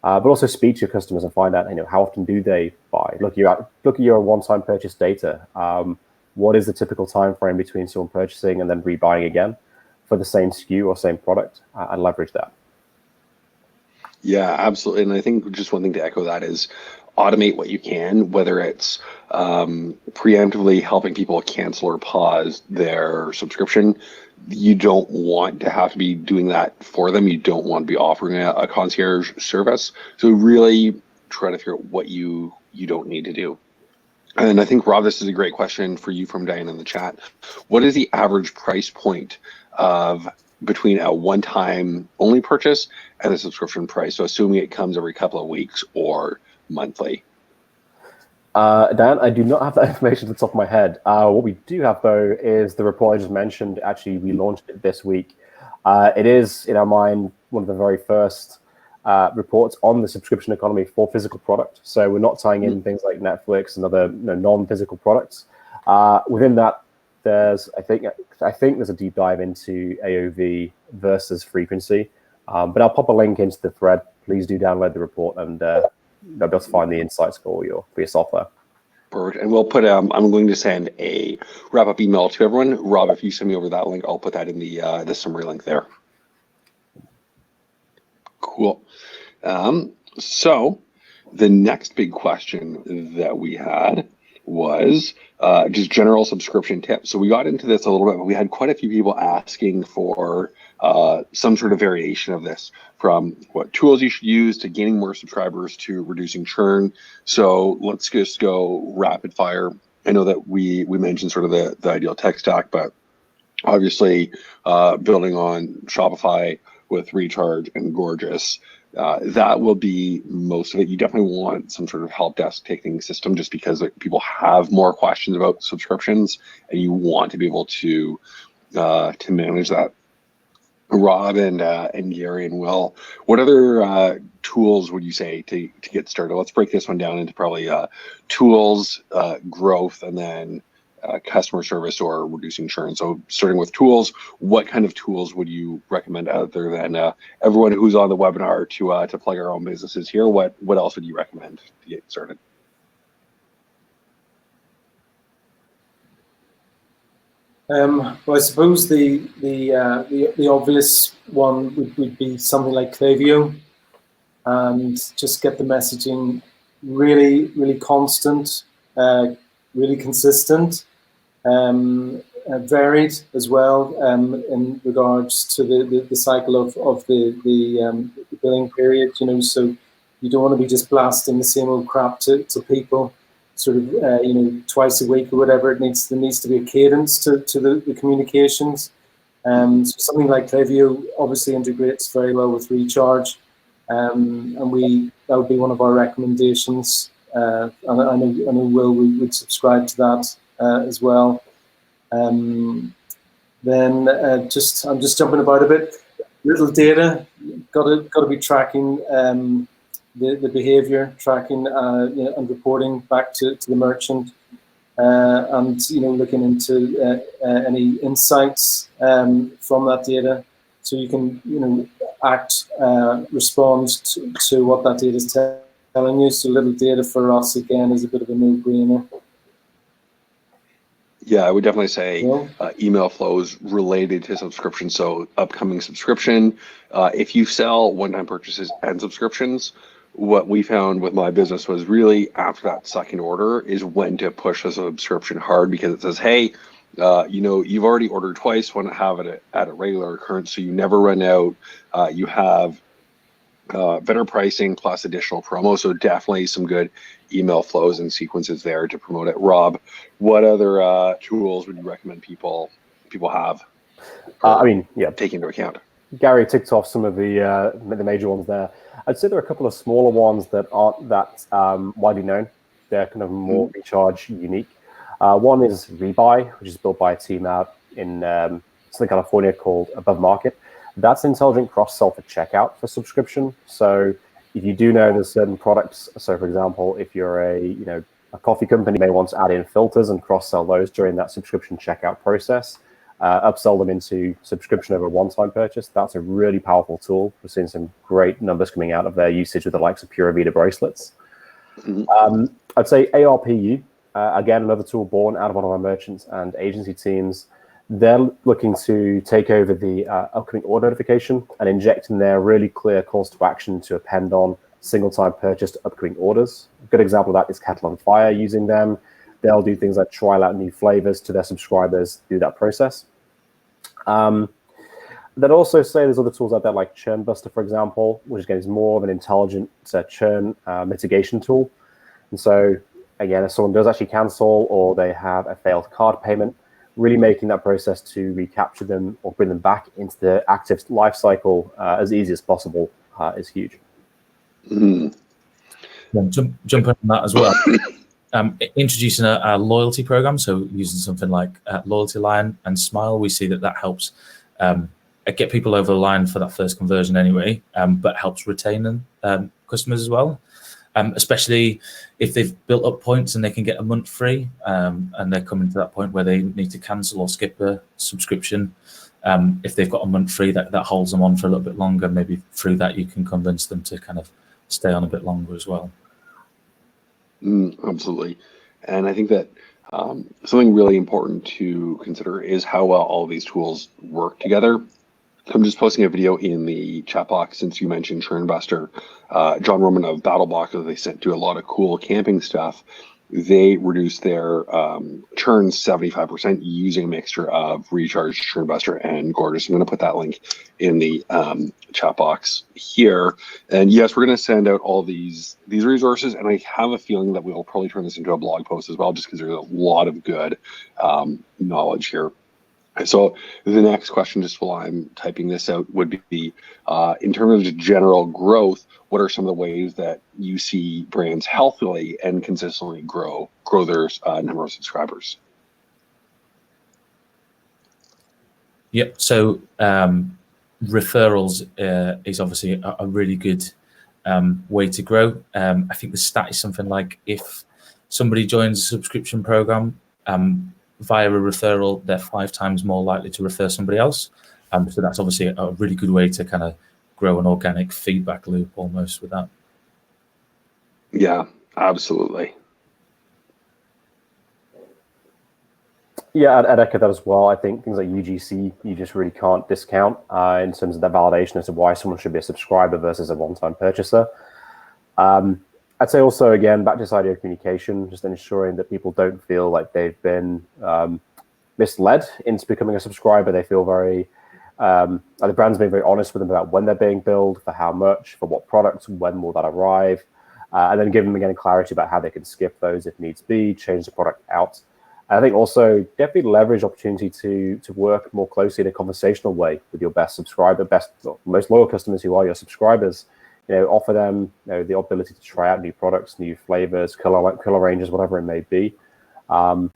But also speak to your customers and find out, how often do they buy? Look at your one-time purchase data. What is the typical time frame between someone purchasing and then rebuying again for the same SKU or same product, and leverage that? Yeah, absolutely. And I think just one thing to echo that is automate what you can, whether it's preemptively helping people cancel or pause their subscription. You don't want to have to be doing that for them. You don't want to be offering a concierge service. So really try to figure out what you don't need to do. And I think, Rob, this is a great question for you from Diane in the chat. What is the average price point of between a one-time only purchase and a subscription price? So assuming it comes every couple of weeks or monthly. Dan, I do not have that information at the top of my head. What we do have, though, is the report I just mentioned. Actually, we launched it this week. It is, in our mind, one of the very first reports on the subscription economy for physical product. So we're not tying in things like Netflix and other non-physical products. Within that, I think there's a deep dive into AOV versus frequency. But I'll pop a link into the thread. Please do download the report and you'll be able to find the insights for your software. Perfect. And we'll put, I'm going to send a wrap-up email to everyone. Rob, if you send me over that link, I'll put that in the summary link there. Cool. So the next big question that we had was just general subscription tips. So we got into this a little bit, but we had quite a few people asking for some sort of variation of this, from what tools you should use to gaining more subscribers to reducing churn. So let's just go rapid fire. I know that we mentioned sort of the ideal tech stack, but obviously building on Shopify with Recharge and Gorgias, that will be most of it. You definitely want some sort of help desk taking system, just because people have more questions about subscriptions, and you want to be able to manage that. Rob and Gary and Will, what other tools would you say to get started? Let's break this one down into probably tools, growth, and then customer service or reducing churn. So starting with tools, what kind of tools would you recommend other than everyone who's on the webinar to plug our own businesses here? What else would you recommend to get started? Well, I suppose the obvious one would be something like Klaviyo, and just get the messaging really constant, really consistent, varied as well, in regards to the cycle of the billing period. So you don't want to be just blasting the same old crap to people, sort of twice a week or whatever. There needs to be a cadence to the communications. So something like Klaviyo obviously integrates very well with Recharge, and that would be one of our recommendations. And I know Will would subscribe to that as well. Then I'm just jumping about a bit. Little data, got to be tracking the behavior, tracking and reporting back to the merchant, and looking into any insights from that data, so you can act, respond to what that data is telling you. So little data for us again is a bit of a no-brainer. Yeah, I would definitely say email flows related to subscription. So upcoming subscription, if you sell one-time purchases and subscriptions, what we found with my business was really after that second order is when to push the subscription hard, because it says, hey, you've already ordered twice, want to have it at a regular occurrence, so you never run out. You have better pricing plus additional promo. So definitely some good email flows and sequences there to promote it. Rob, what other tools would you recommend people have? Take into account. Gary ticked off some of the major ones there. I'd say there are a couple of smaller ones that aren't that widely known. They're kind of more recharge unique. One is Rebuy, which is built by a team out in Southern California called Above Market. That's intelligent cross-sell for checkout for subscription. So if you do know there's certain products, so for example, if you're a coffee company, may want to add in filters and cross-sell those during that subscription checkout process, upsell them into subscription over a one-time purchase. That's a really powerful tool. We're seeing some great numbers coming out of their usage with the likes of Pura Vida bracelets. I'd say ARPU, again, another tool born out of one of our merchants and agency teams. They're looking to take over the upcoming order notification and inject in there really clear calls to action to append on single-time purchase to upcoming orders. A good example of that is Kettle on Fire using them. They'll do things like trial out new flavors to their subscribers through that process. They'd also say there's other tools out there like Churn Buster, for example, which again is more of an intelligent churn mitigation tool. And so, again, if someone does actually cancel or they have a failed card payment, really making that process to recapture them or bring them back into the active life cycle as easy as possible is huge. Yeah, jump on that as well. Introducing a loyalty program, so using something like Loyalty Line and Smile, we see that helps get people over the line for that first conversion anyway, but helps retain them, customers as well. Especially if they've built up points and they can get a month free, and they're coming to that point where they need to cancel or skip a subscription. If they've got a month free, that holds them on for a little bit longer. Maybe through that you can convince them to kind of stay on a bit longer as well. Absolutely. And I think that something really important to consider is how well all of these tools work together. I'm just posting a video in the chat box since you mentioned Churn Buster. John Roman of BattleBox, they sent to a lot of cool camping stuff. They reduced their churn 75% using a mixture of Recharge, Churn Buster, and Gorgias. I'm going to put that link in the chat box here. And yes, we're going to send out all these resources, and I have a feeling that we'll probably turn this into a blog post as well, just because there's a lot of good knowledge here. So the next question, just while I'm typing this out, would be in terms of general growth, what are some of the ways that you see brands healthily and consistently grow their number of subscribers? Yep. So referrals is obviously a really good way to grow. I think the stat is something like if somebody joins a subscription program via a referral, they're 5 times more likely to refer somebody else. So that's obviously a really good way to kind of grow an organic feedback loop almost with that. Yeah, absolutely. Yeah, I'd echo that as well. I think things like UGC, you just really can't discount in terms of that validation as to why someone should be a subscriber versus a one-time purchaser. I'd say also, again, back to this idea of communication, just ensuring that people don't feel like they've been misled into becoming a subscriber. They feel very, the brand's being very honest with them about when they're being billed, for how much, for what products, when will that arrive, and then give them, again, clarity about how they can skip those if needs be, change the product out. I think also definitely leverage opportunity to work more closely in a conversational way with your best subscriber, most loyal customers who are your subscribers. Offer them the ability to try out new products, new flavors, color ranges, whatever it may be. And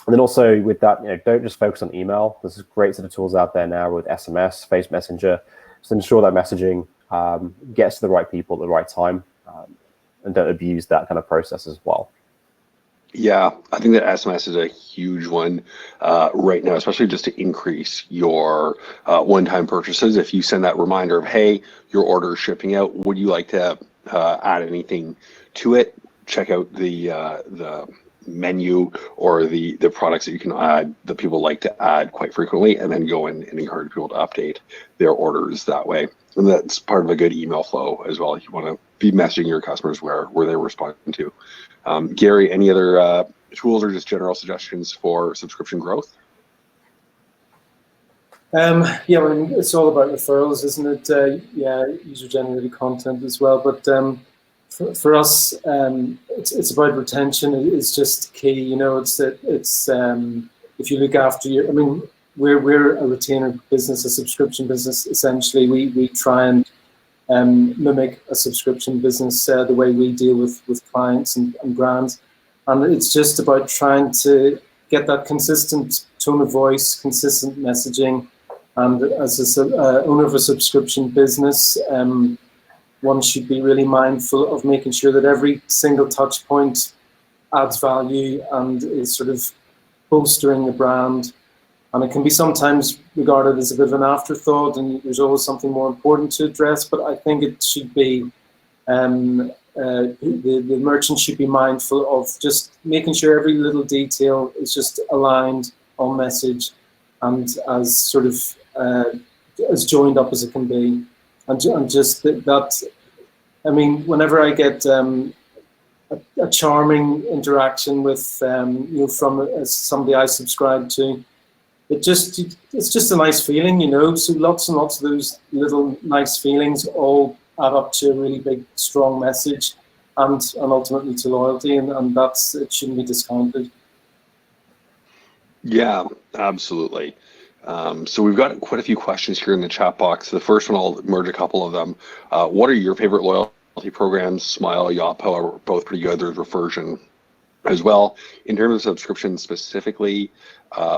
then also with that, don't just focus on email. There's a great set of tools out there now with SMS, Face Messenger, to ensure that messaging gets to the right people at the right time, and don't abuse that kind of process as well. Yeah, I think that SMS is a huge one right now, especially just to increase your one-time purchases. If you send that reminder of, hey, your order is shipping out, would you like to add anything to it? Check out the menu or the products that you can add that people like to add quite frequently, and then go in and encourage people to update their orders that way. And that's part of a good email flow as well. You want to be messaging your customers where they're responding to. Gary, any other tools or just general suggestions for subscription growth? Yeah, I mean, it's all about referrals, isn't it? Yeah, user-generated content as well. But for us, it's about retention. It's just key. It's if you look after your. I mean, we're a retainer business, a subscription business. Essentially, we try and mimic a subscription business the way we deal with clients and brands. And it's just about trying to get that consistent tone of voice, consistent messaging. And as an owner of a subscription business, one should be really mindful of making sure that every single touch point adds value and is sort of bolstering the brand. And it can be sometimes regarded as a bit of an afterthought, and there's always something more important to address. But I think it should be, the merchant should be mindful of just making sure every little detail is just aligned on message and as sort of as joined up as it can be. And just that, I mean, whenever I get a charming interaction with from somebody I subscribe to, it's just a nice feeling, So lots and lots of those little nice feelings all add up to a really big, strong message, and ultimately to loyalty, and it shouldn't be discounted. Yeah, absolutely. So we've got quite a few questions here in the chat box. The first one, I'll merge a couple of them. What are your favorite loyalty programs? Smile, Yotpo are both pretty good. There's Reversion as well. In terms of subscription specifically,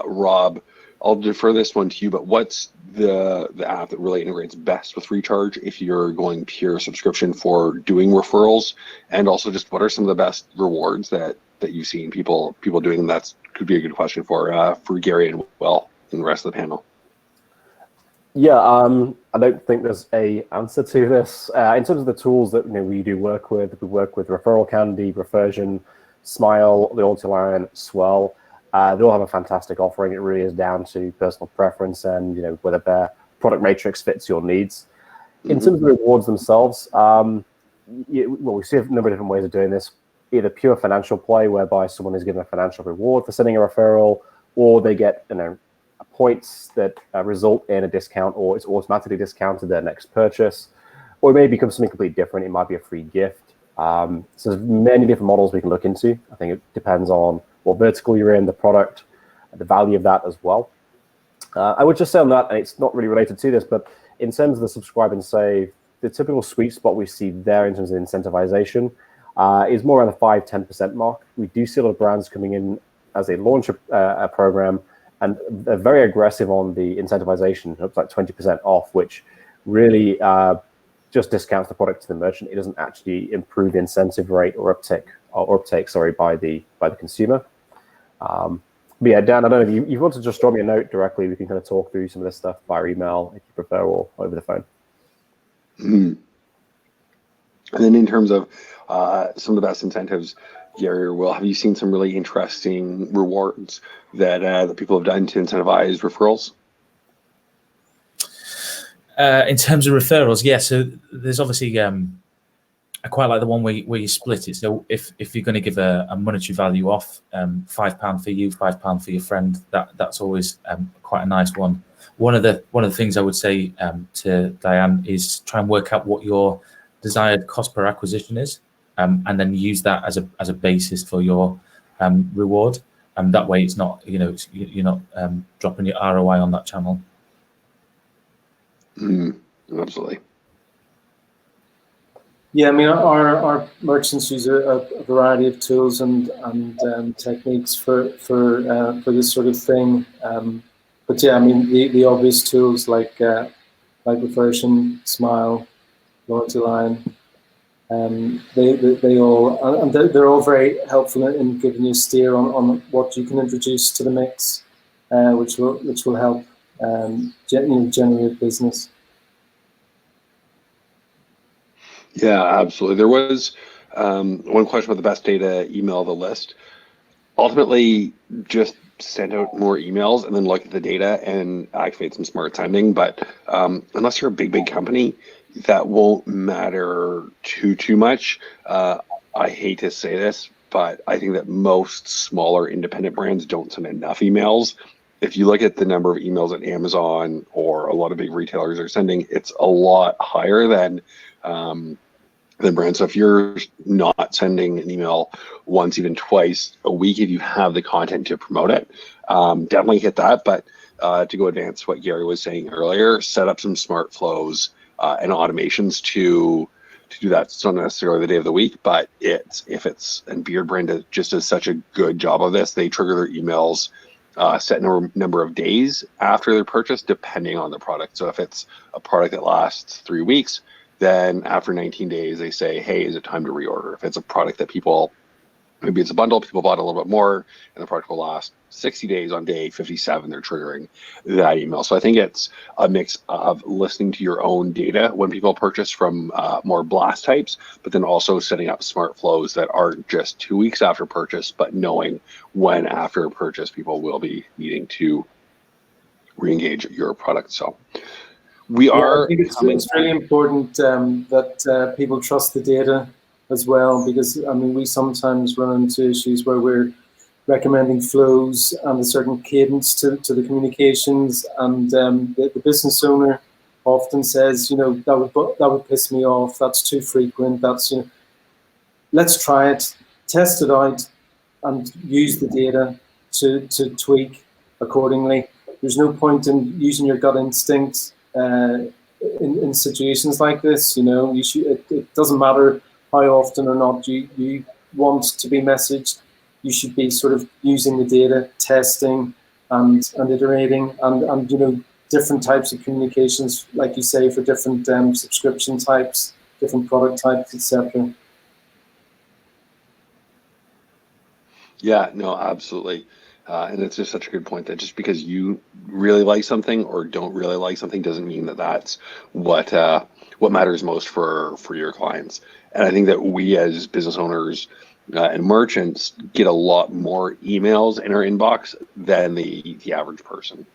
Rob, I'll defer this one to you, but what's the app that really integrates best with Recharge if you're going pure subscription for doing referrals? And also just what are some of the best rewards that you've seen people doing? That could be a good question for Gary and Will and the rest of the panel. Yeah, I don't think there's a answer to this. In terms of the tools that we do work with, we work with Referral Candy, Reversion, Smile, Loyalty Line, Swell. They all have a fantastic offering. It really is down to personal preference and whether their product matrix fits your needs. In terms of the rewards themselves, we see a number of different ways of doing this. Either pure financial play, whereby someone is given a financial reward for sending a referral, or they get points that result in a discount, or it's automatically discounted their next purchase, or it may become something completely different. It might be a free gift. So there's many different models we can look into. I think it depends on what vertical you're in, the product, the value of that as well. I would just say on that, and it's not really related to this, but in terms of the subscribe and save, the typical sweet spot we see there in terms of incentivization is more around the 5-10% mark. We do see a lot of brands coming in as they launch a program, and they're very aggressive on the incentivization. It's like 20% off, which really just discounts the product to the merchant. It doesn't actually improve the incentive rate or uptake by the consumer. But yeah, Dan, I don't know if you want to just drop me a note directly. We can kind of talk through some of this stuff via email if you prefer, or over the phone. And then in terms of some of the best incentives, Gary or Will, have you seen some really interesting rewards that people have done to incentivize referrals? In terms of referrals, yeah. So there's obviously I quite like the one where you split it. So if you're going to give a monetary value off, £5 for you, £5 for your friend, that's always quite a nice one. One of the things I would say to Diane is try and work out what your desired cost per acquisition is, and then use that as a basis for your reward. And that way, it's not you're not dropping your ROI on that channel. Absolutely. Yeah, I mean, our merchants use a variety of tools and techniques for this sort of thing. But yeah, I mean, the obvious tools like Reversion, Smile, Loyalty Line, they're all very helpful in giving you a steer on what you can introduce to the mix, which will help generate business. Yeah, absolutely. There was one question about the best data email the list. Ultimately, just send out more emails and then look at the data and activate some smart sending. But unless you're a big company, that won't matter too much. I hate to say this, but I think that most smaller independent brands don't send enough emails. If you look at the number of emails that Amazon or a lot of big retailers are sending, it's a lot higher than brands. So if you're not sending an email once, even twice a week, if you have the content to promote it, definitely hit that. But to go advance what Gary was saying earlier, set up some smart flows and automations to do that. It's not necessarily the day of the week, but and Beard Brand just does such a good job of this. They trigger their emails set number of days after their purchase, depending on the product. So if it's a product that lasts 3 weeks, then after 19 days, they say, hey, is it time to reorder? If it's a product that maybe it's a bundle, people bought a little bit more, and the product will last 60 days, on day 57, they're triggering that email. So I think it's a mix of listening to your own data when people purchase from more blast types, but then also setting up smart flows that aren't just 2 weeks after purchase, but knowing when after purchase people will be needing to re-engage your product. So I think it's really important that people trust the data as well, because I mean, we sometimes run into issues where we're recommending flows and a certain cadence to the communications, and the business owner often says, that would piss me off, that's too frequent, let's try it, test it out, and use the data to tweak accordingly. There's no point in using your gut instinct in situations like this. It doesn't matter how often or not you want to be messaged. You should be sort of using the data, testing and iterating, and different types of communications, like you say, for different subscription types, different product types, etc. Yeah, no, absolutely. And it's just such a good point that just because you really like something or don't really like something doesn't mean that that's what matters most for your clients. And I think that we as business owners and merchants get a lot more emails in our inbox than the average person.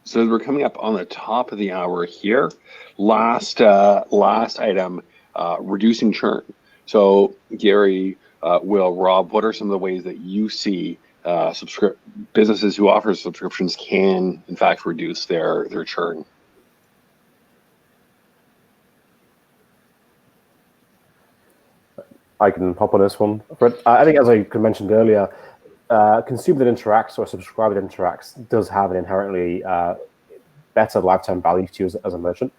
So as we're coming up on the top of the hour here, last item, reducing churn. So Gary, Will, Rob, what are some of the ways that you see businesses who offer subscriptions can, in fact, reduce their churn? I can hop on this one. But I think, as I mentioned earlier, a consumer that interacts or a subscriber that interacts does have an inherently better lifetime value to you as a merchant.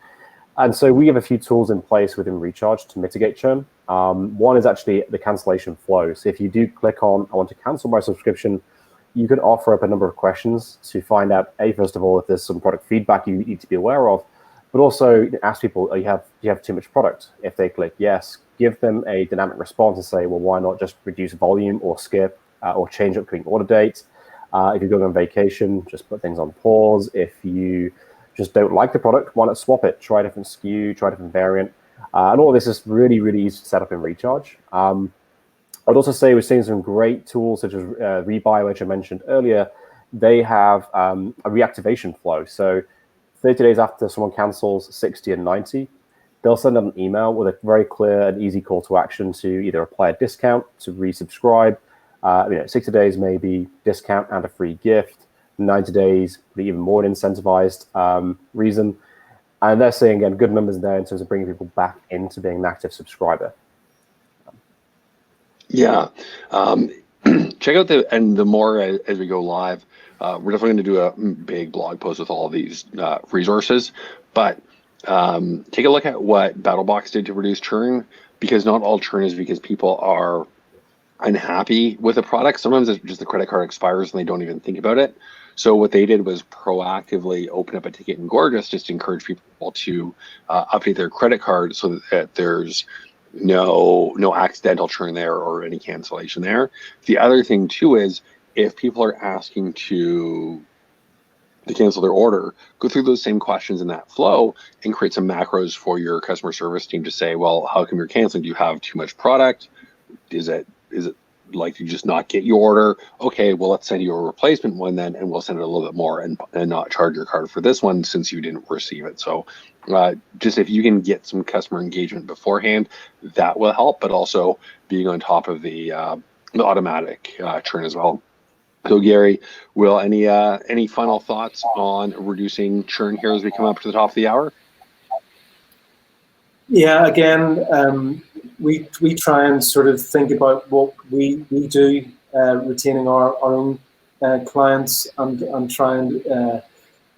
And so we have a few tools in place within Recharge to mitigate churn. One is actually the cancellation flow. So if you do click on, I want to cancel my subscription, you could offer up a number of questions to find out, first of all, if there's some product feedback you need to be aware of, but also ask people, do you have too much product? If they click yes, give them a dynamic response and say, well, why not just reduce volume or skip or change upcoming order dates? If you're going on vacation, just put things on pause. If you just don't like the product, why not swap it? Try a different SKU, try a different variant. And all of this is really, really easy to set up in Recharge. I'd also say we're seeing some great tools such as Rebuy, which I mentioned earlier. They have a reactivation flow. So 30 days after someone cancels, 60 and 90, they'll send them an email with a very clear and easy call to action to either apply a discount, to resubscribe. 60 days maybe discount and a free gift. 90 days, even more an incentivized reason. And they're seeing, again, good numbers there in terms of bringing people back into being an active subscriber. Yeah. Check out the more as we go live, we're definitely going to do a big blog post with all of these resources. But take a look at what BattleBox did to reduce churn, because not all churn is because people are unhappy with a product. Sometimes it's just the credit card expires and they don't even think about it. So what they did was proactively open up a ticket in Gorgias just to encourage people to update their credit card so that there's no accidental churn there or any cancellation there. The other thing too is if people are asking to cancel their order, go through those same questions in that flow and create some macros for your customer service team to say, well, how come you're canceling? Do you have too much product? Is it like you just not get your order? Okay, well, let's send you a replacement one then, and we'll send it a little bit more and not charge your card for this one since you didn't receive it. So just if you can get some customer engagement beforehand, that will help, but also being on top of the automatic churn as well. So Gary, Will, any final thoughts on reducing churn here as we come up to the top of the hour? Yeah, again, we try and sort of think about what we do, retaining our own clients and try and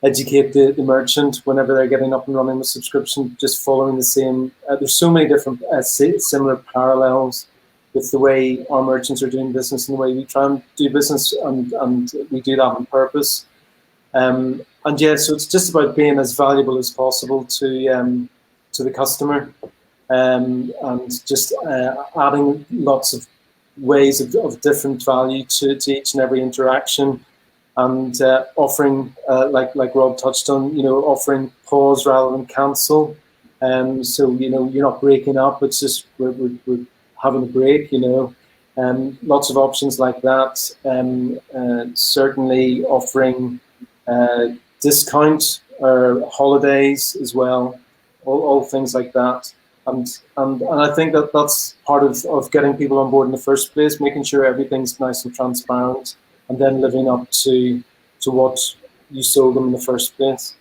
educate the merchant whenever they're getting up and running with subscription, just following the same. There's so many different similar parallels with the way our merchants are doing business and the way we try and do business, and we do that on purpose. And yeah, so it's just about being as valuable as possible to the customer, and just adding lots of ways of different value to each and every interaction. And offering, like Rob touched on, offering pause rather than cancel. So you're not breaking up; it's just we're having a break. Lots of options like that. Certainly offering discount or holidays as well. All things like that. And I think that's part of getting people on board in the first place, making sure everything's nice and transparent, and then living up to what you sold them in the first place.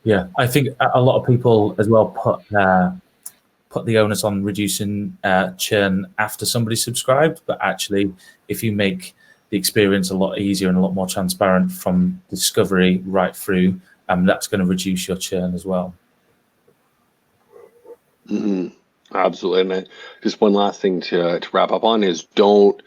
Yeah, I think a lot of people as well put the onus on reducing churn after somebody's subscribed, but actually, if you make the experience a lot easier and a lot more transparent from discovery right through, that's going to reduce your churn as well. Mm-hmm. Absolutely. And just one last thing to wrap up on is don't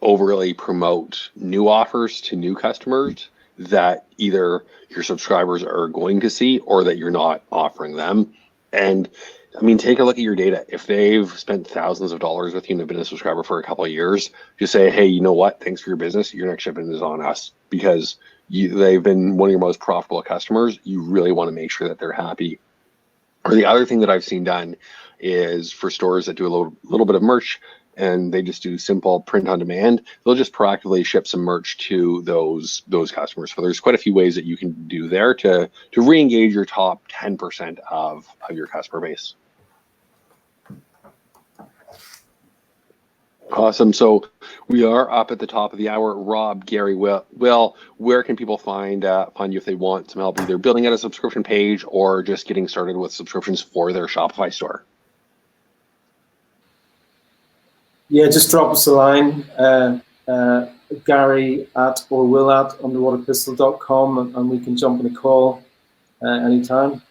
overly promote new offers to new customers that either your subscribers are going to see or that you're not offering them. And I mean, take a look at your data. If they've spent thousands of dollars with you and have been a subscriber for a couple of years, just say, hey, you know what? Thanks for your business. Your next shipment is on us, because they've been one of your most profitable customers. You really want to make sure that they're happy. Or the other thing that I've seen done is for stores that do a little bit of merch and they just do simple print on demand, they'll just proactively ship some merch to those customers. So there's quite a few ways that you can do there to re-engage your top 10% of your customer base. Awesome. So we are up at the top of the hour. Rob, Gary, Will, where can people find you if they want some help either building out a subscription page or just getting started with subscriptions for their Shopify store? Yeah, just drop us a line, Gary at or Will at underwaterpistol.com, and we can jump in a call anytime.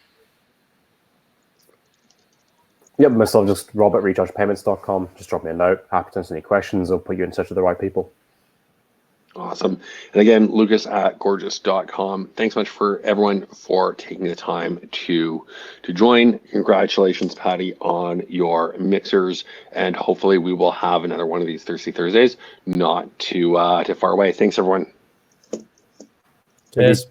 Yep, myself, just rob at rechargepayments.com. Just drop me a note. Happy to answer any questions or put you in touch with the right people. Awesome. And again, Lucas at Gorgias.com. Thanks much for everyone for taking the time to join. Congratulations, Patty, on your mixers. And hopefully we will have another one of these Thirsty Thursdays not too far away. Thanks, everyone. Cheers.